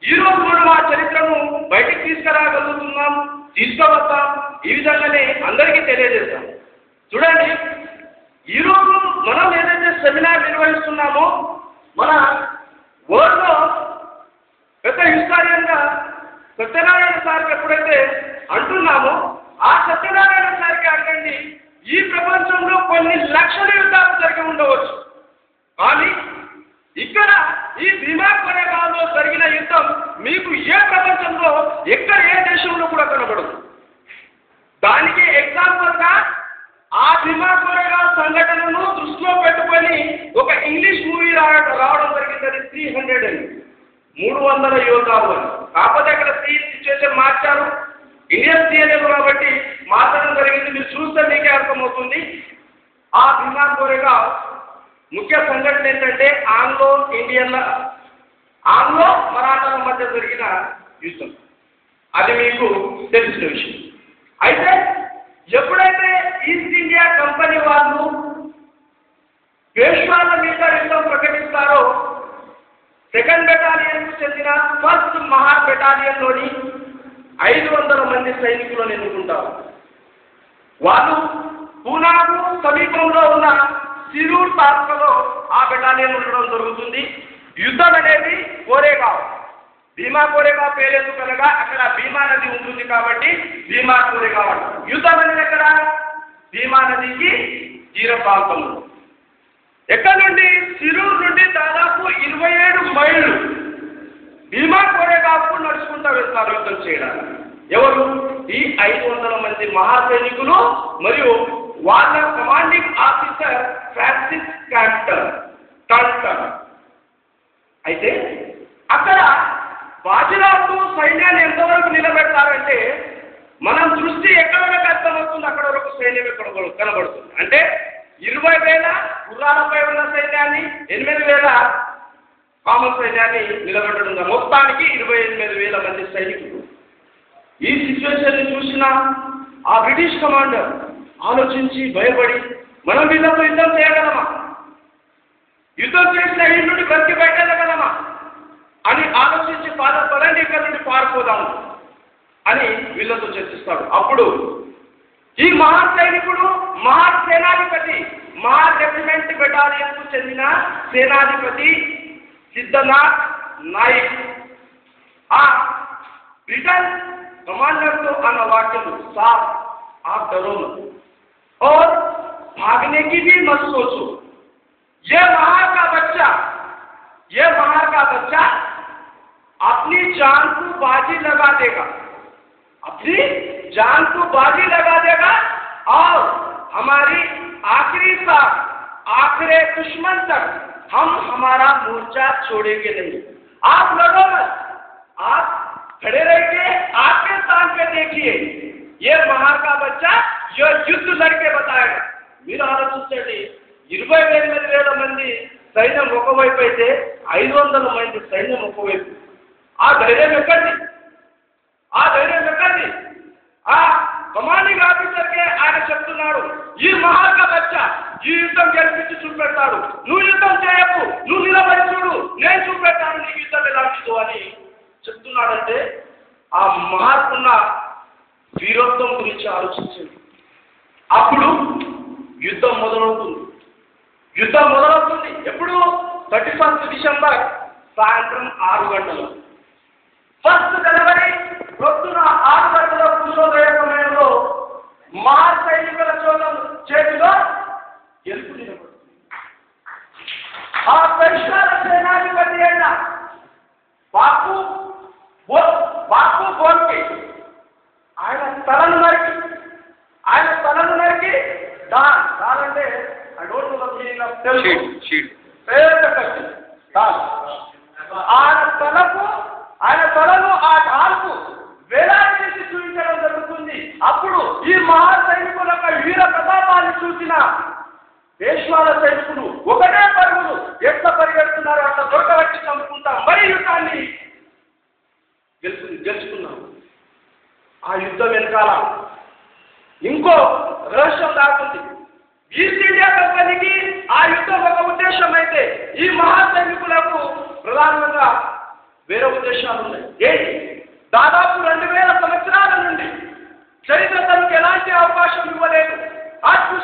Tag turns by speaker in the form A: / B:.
A: ఈ రోజు మనం ఆ చరిత్రను బయటికి తీసుకురాగలుగుతున్నాం, తీసుకువస్తాం. ఈ విధంగానే అందరికీ తెలియజేస్తాం. చూడండి, ఈరోజు మనం ఏదైతే సెమినార్ నిర్వహిస్తున్నామో మన వరల్డ్లో పెద్ద హిస్టారియన్గా సత్యనారాయణ సార్కి ఎప్పుడైతే అంటున్నామో ఆ సత్యనారాయణ సార్కి అడగండి, ఈ ప్రపంచంలో కొన్ని లక్షల యుద్ధాలు జరిగి ఉండవచ్చు, కానీ ఇక్కడ ఈ భీమా కొరేగావ్లో జరిగిన యుద్ధం మీకు ఏ ప్రపంచంలో ఎక్కడ ఏ దేశంలో కూడా కనబడదు. దానికి ఎగ్జాంపుల్గా ఆ భీమా కొరేగావ్ సంఘటనను దృష్టిలో పెట్టుకొని ఒక ఇంగ్లీష్ మూవీ రావడం జరిగింది. 300 అని 300 యోధాలు అని. కాకపోతే అక్కడ సిచ్యువేషన్ మార్చారు, ఇండియన్ సీఎం కాబట్టి మార్చడం జరిగింది. మీరు చూస్తే మీకే అర్థమవుతుంది. ఆ భీమా కొరేగావ్ ముఖ్య సంఘటన ఏంటంటే ఆంగ్లో మరాఠాల మధ్య జరిగిన యుద్ధం. అది మీకు తెలిసిన విషయం. అయితే ఎప్పుడైతే ఈస్ట్ ఇండియా కంపెనీ వాళ్ళు పేష్వాల మీద యుద్ధం ప్రకటిస్తారో, 2nd బెటాలియన్కు చెందిన 1st మహార్ బెటాలియన్లోని 500 మంది సైనికులను ఎన్నుకుంటారు. వాళ్ళు పూనాకు సమీపంలో ఉన్న సిరూర్ తాలూకాలో ఆ బెటాలియన్ ఉండడం జరుగుతుంది. యుద్ధం అనేది కోరేగావ్, భీమా కోరేగావ్ పేరెందుకు అనగా అక్కడ భీమా నది ఉంటుంది కాబట్టి భీమా కోరేగావ్ అంటారు. యుద్ధం అనేది ఎక్కడ? భీమా నదికి తీర ప్రాంతంలో. ఎక్కడ నుండి? సిరూర్ నుండి దాదాపు 27 మైళ్ళు భీమా కోరేగావ్కు నడుచుకుంటూ వెళ్తారు యుద్ధం చేయడానికి. ఎవరు? ఈ 500 మంది మహా సైనికులు మరియు వాళ్ళ కమాండింగ్ ఆఫీసర్ ఫ్రాన్సిస్ టంటన్. అయితే అక్కడ బాజిరావు సైన్యాన్ని ఎంతవరకు నిలబెడతారంటే మనం దృష్టి ఎక్కడ వరకు అర్థమవుతుంది, అక్కడ వరకు సైన్యం ఎక్కడ కనబడుతుంది. అంటే 20,000 గుర్రాలపై ఉన్న సైన్యాన్ని, 8,000 కామన్ సైన్యాన్ని నిలబెట్టడం. మొత్తానికి 28,000 మంది సైనికులు. ఈ సిచ్యువేషన్ని చూసిన ఆ బ్రిటిష్ కమాండర్ ఆలోచించి భయపడి, మనం వీళ్ళతో యుద్ధం చేయగలమా, యుద్ధం చేసిన ఈ నుండి బతికి బయటగలమా అని ఆలోచించి పదండి ఇక్కడ నుండి పారిపోదాము అని వీళ్ళతో చర్చిస్తాడు. అప్పుడు ఈ మహా సైనికుడు, మహా సేనాధిపతి, మహా రెజిమెంట్ బెటాలియన్కు చెందిన సేనాధిపతి సిద్ధనాథ్ నాయక్ ఆ ब्रिटेन कमांडर को अनवाकिल साफ आप डरो मत और भागने की भी मत सोचो। ये महार का बच्चा अपनी जान को बाजी लगा देगा, अपनी जान को बाजी लगा देगा और हमारी आखिरी सांस आखिरी दुश्मन तक हम हमारा मोर्चा छोड़ेंगे नहीं। आप लड़ो मत, आप खड़े रहिए, आपके स्थान पे देखिए, ये महार का बच्चा ये युद्ध लड़के बताएगा। మీరు ఆలోచించండి, 28,000 మంది సైన్యం ఒకవైపు అయితే 500 మంది సైన్యం ఒకవైపు. ఆ ధైర్యం ఎక్కడిది? ఆ కమాండింగ్ ఆఫీసర్కే ఆయన చెప్తున్నాడు, ఈ మహార్ కా బచ్చా ఈ యుద్ధం గెలిపించి చూపెడతాడు, నువ్వు యుద్ధం చేయకు, నువ్వు నిలబడి చూడు, నేను చూపెడతాను నీకు యుద్ధం ఎలాంటిదో అని చెప్తున్నాడంటే ఆ మహాత్మున్న వీరత్వం గురించి ఆలోచించండి. అప్పుడు యుద్ధం మొదలవుతుంది. ఎప్పుడు? 31 డిసెంబర్ సాయంత్రం 6 గంటలు. 1 జనవరి పొద్దున 6 గంటల సూర్యోదయ సమయంలో మహార్ సైనికుల చేతిలో గెలుపు నిలబడుతుంది. ఆ పరిష్కార సేనాధిపతి అయిన బాపు బోల్కే ఆయన తలను నరికి దాల్ అంటే I don't know the meaning of Telugu ఆయన తలను ఆ ఢాల్కు వేలాడేసి చూపించడం జరుగుతుంది. అప్పుడు ఈ మహా సైనికుల యొక్క వీర ప్రతాపాన్ని చూసిన పేష్వాల సైనికులు ఒకటే పరుగులు ఎట్లా పరిగెడుతున్నారు, అట్లా దొరకబట్టి చంపుకుంటాం, మరి యుద్ధాన్ని గెలుచుకున్నాం. ఆ యుద్ధం వెనకాల ఇంకో రహస్యం దాగుంది. ఈస్ట్ ఇండియా కంపెనీకి ఆ యుద్ధం ఒక ఉద్దేశం అయితే ఈ మహా సైనికులకు ప్రధానంగా వేరే ఉద్దేశాలు ఉన్నాయి. ఏంటి? దాదాపు 2000 సంవత్సరాల నుండి చరిత్ర తనకు ఎలాంటి అవకాశం ఇవ్వలేదు. ఆత్మ